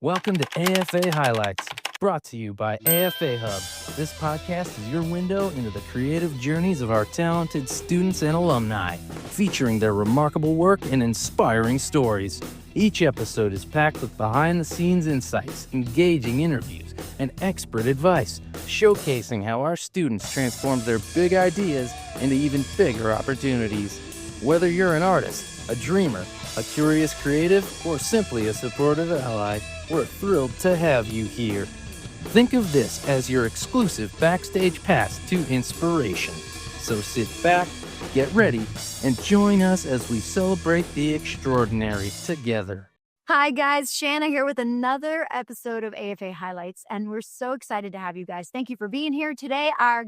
Welcome to AFA Highlights, brought to you by AFA Hub. This podcast is your window into the creative journeys of our talented students and alumni, featuring their remarkable work and inspiring stories. Each episode is packed with behind-the-scenes insights, engaging interviews, and expert advice, showcasing how our students transform their big ideas into even bigger opportunities. Whether you're an artist, a dreamer, a curious creative, or simply a supportive ally, we're thrilled to have you here. Think of this as your exclusive backstage pass to inspiration. So sit back, get ready, and join us as we celebrate the extraordinary together. Hi guys, Shanna here with another episode of AFA Highlights, and we're so excited to have you guys. Thank you for being here today. Our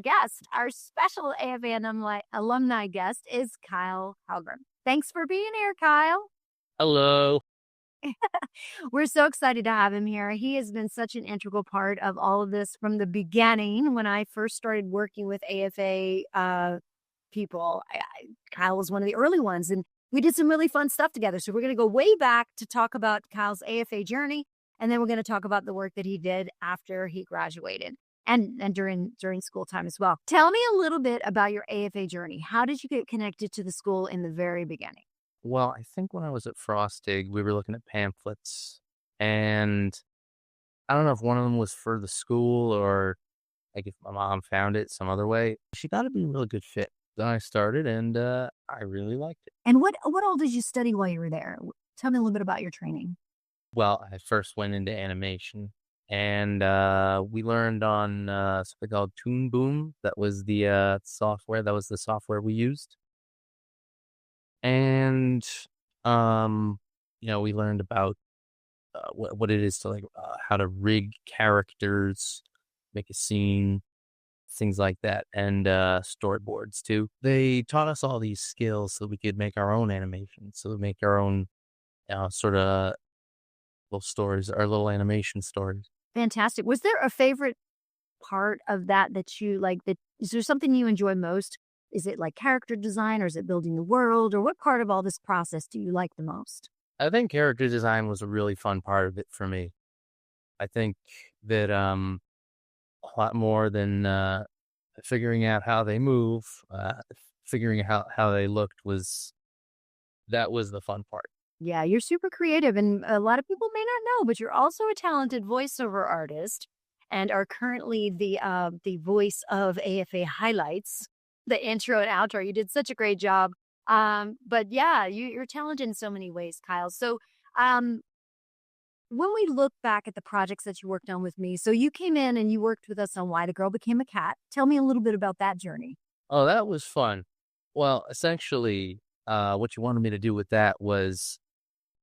special AFA alumni guest is Kyle Helgren. Thanks for being here, Kyle. Hello. We're so excited to have him here. He has been such an integral part of all of this from the beginning. When I first started working with AFA people, Kyle was one of the early ones, and we did some really fun stuff together. So we're going to go way back to talk about Kyle's AFA journey, and then we're going to talk about the work that he did after he graduated and during school time as well. Tell me a little bit about your AFA journey. How did you get connected to the school in the very beginning? Well, I think when I was at Frostig, we were looking at pamphlets, and I don't know if one of them was for the school or like if my mom found it some other way. She thought it'd be a really good fit. Then I started, and I really liked it. And what all did you study while you were there? Tell me a little bit about your training. Well, I first went into animation, and we learned on something called Toon Boom. That was the software. That was the software we used. And, we learned about what it is to how to rig characters, make a scene, things like that, and storyboards too. They taught us all these skills so we could make our own animations, so we make our own sort of little stories, our little animation stories. Fantastic. Was there a favorite part of that you like? Is there something you enjoy most? Is it like character design, or is it building the world, or what part of all this process do you like the most? I think character design was a really fun part of it for me. I think that a lot more than figuring out how they move, figuring out how they looked that was the fun part. Yeah, you're super creative, and a lot of people may not know, but you're also a talented voiceover artist and are currently the voice of AFA Highlights, the intro and outro. You did such a great job. But yeah, you're talented in so many ways, Kyle. So when we look back at the projects that you worked on with me, so you came in and you worked with us on Why the Girl Became a Cat. Tell me a little bit about that journey. Oh, that was fun. Well, essentially, what you wanted me to do with that was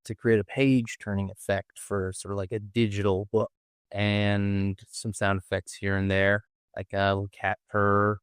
to create a page-turning effect for sort of like a digital book and some sound effects here and there, like a little cat purr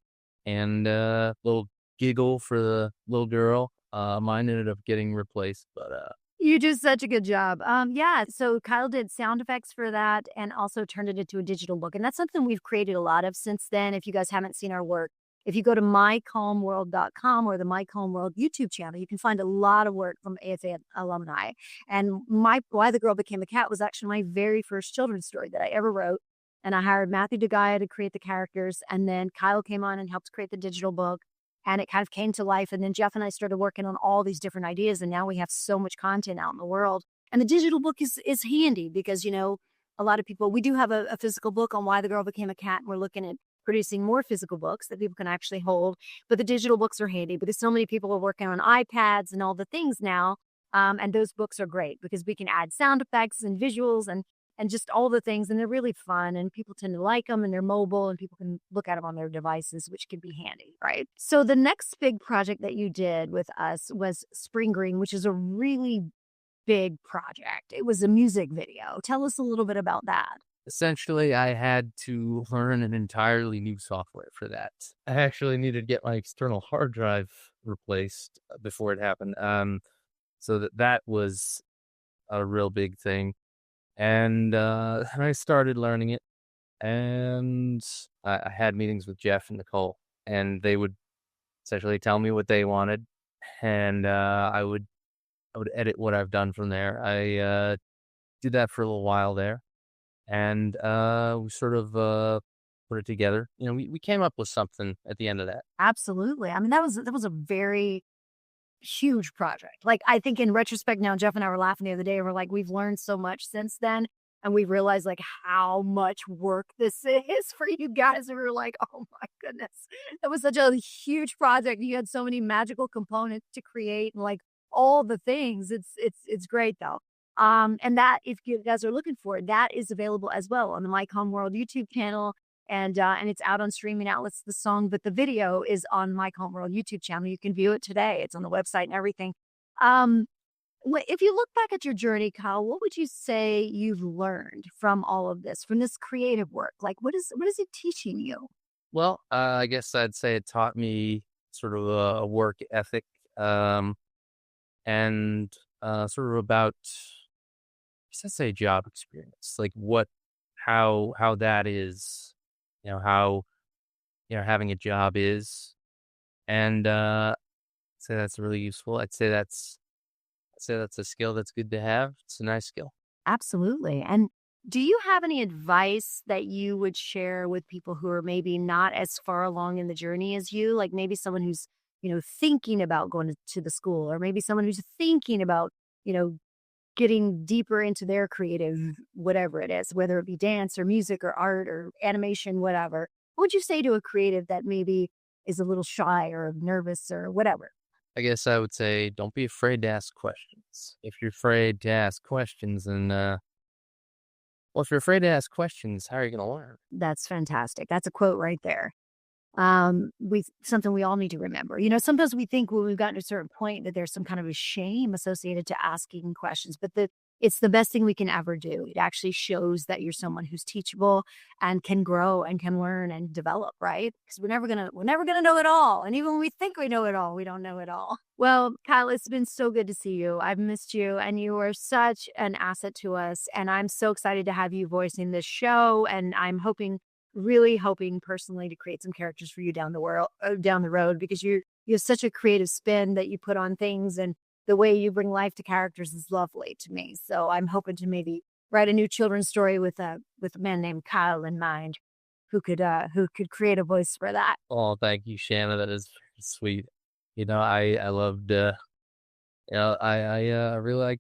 and a little giggle for the little girl. Mine ended up getting replaced, but you do such a good job. Yeah, so Kyle did sound effects for that and also turned it into a digital book. And that's something we've created a lot of since then. If you guys haven't seen our work, if you go to mycalmworld.com or the My Calm World YouTube channel, you can find a lot of work from AFA alumni. And Why the Girl Became a Cat was actually my very first children's story that I ever wrote. And I hired Matthew DeGaia to create the characters. And then Kyle came on and helped create the digital book. And it kind of came to life. And then Jeff and I started working on all these different ideas. And now we have so much content out in the world. And the digital book is handy because, a lot of people, we do have a physical book on Why the Girl Became a Cat. And we're looking at producing more physical books that people can actually hold. But the digital books are handy because so many people are working on iPads and all the things now. And those books are great because we can add sound effects and visuals and just all the things. And they're really fun and people tend to like them and they're mobile and people can look at them on their devices, which can be handy, right? So the next big project that you did with us was Spring Green, which is a really big project. It was a music video. Tell us a little bit about that. essentially I had to learn an entirely new software for that. I actually needed to get my external hard drive replaced before it happened. So that was a real big thing. And I started learning it, and I had meetings with Jeff and Nicole, and they would essentially tell me what they wanted, and I would edit what I've done from there. I did that for a little while there, and we sort of put it together. We came up with something at the end of that. Absolutely. I mean, that was a very huge project. Like, I think in retrospect now, Jeff and I were laughing the other day. We're like, we've learned so much since then. And we realized like how much work this is for you guys. And we were like, oh my goodness. That was such a huge project. You had so many magical components to create and like all the things. It's great though. And that if you guys are looking for it, that is available as well on the My Calm World YouTube channel. And it's out on streaming outlets, the song, but the video is on My Calm World YouTube channel. You can view it today. It's on the website and everything. Um, if you look back at your journey, Kyle, what would you say you've learned from all of this, from this creative work? Like, what is it teaching you? Well, I guess I'd say it taught me sort of a work ethic, and sort of about, let's say, job experience, like how that is, how having a job is, and say that's really useful. I'd say that's a skill that's good to have. It's a nice skill. Absolutely. And do you have any advice that you would share with people who are maybe not as far along in the journey as you? Like maybe someone who's, thinking about going to the school, or maybe someone who's thinking about, getting deeper into their creative, whatever it is, whether it be dance or music or art or animation, whatever. What would you say to a creative that maybe is a little shy or nervous or whatever? I guess I would say don't be afraid to ask questions. If you're afraid to ask questions, then if you're afraid to ask questions, how are you going to learn? That's fantastic. That's a quote right there. We something we all need to remember. Sometimes we think when we've gotten to a certain point that there's some kind of a shame associated to asking questions, but it's the best thing we can ever do. It actually shows that you're someone who's teachable and can grow and can learn and develop, right? Because we're never gonna know it all. And even when we think we know it all, we don't know it all. Well, Kyle, it's been so good to see you. I've missed you, and you are such an asset to us. And I'm so excited to have you voicing this show. And I'm really hoping personally to create some characters for you down the road, because you have such a creative spin that you put on things, and the way you bring life to characters is lovely to me. So I'm hoping to maybe write a new children's story with a man named Kyle in mind, who could create a voice for that. Oh, thank you, Shanna. That is very sweet. I loved. I really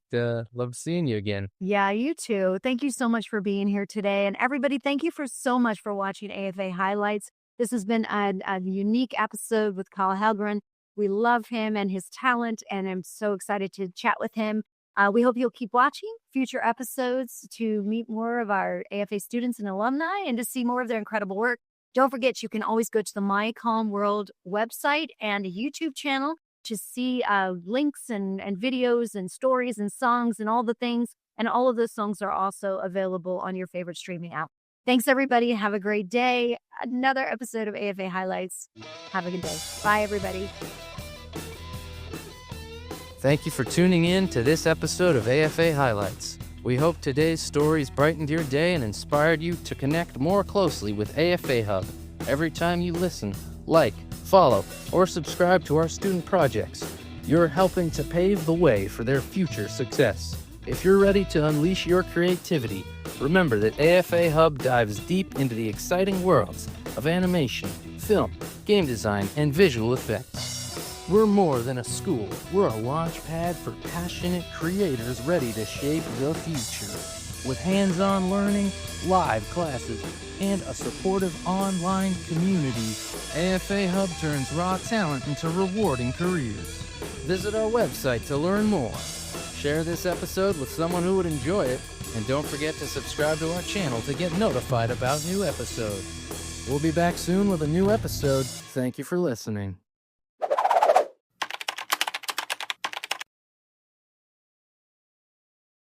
loved seeing you again. Yeah, you too. Thank you so much for being here today. And everybody, thank you so much for watching AFA Highlights. This has been a unique episode with Kyle Helgren. We love him and his talent, and I'm so excited to chat with him. We hope you'll keep watching future episodes to meet more of our AFA students and alumni and to see more of their incredible work. Don't forget, you can always go to the My Calm World website and YouTube channel to see links and videos and stories and songs and all the things. And all of those songs are also available on your favorite streaming app. Thanks, everybody. Have a great day. Another episode of AFA Highlights. Have a good day. Bye, everybody. Thank you for tuning in to this episode of AFA Highlights. We hope today's stories brightened your day and inspired you to connect more closely with AFA Hub. Every time you listen, like, follow, or subscribe to our student projects, you're helping to pave the way for their future success. If you're ready to unleash your creativity, remember that AFA Hub dives deep into the exciting worlds of animation, film, game design, and visual effects. We're more than a school. We're a launch pad for passionate creators ready to shape the future. With hands-on learning, live classes, and a supportive online community, AFA Hub turns raw talent into rewarding careers. Visit our website to learn more. Share this episode with someone who would enjoy it, and don't forget to subscribe to our channel to get notified about new episodes. We'll be back soon with a new episode. Thank you for listening.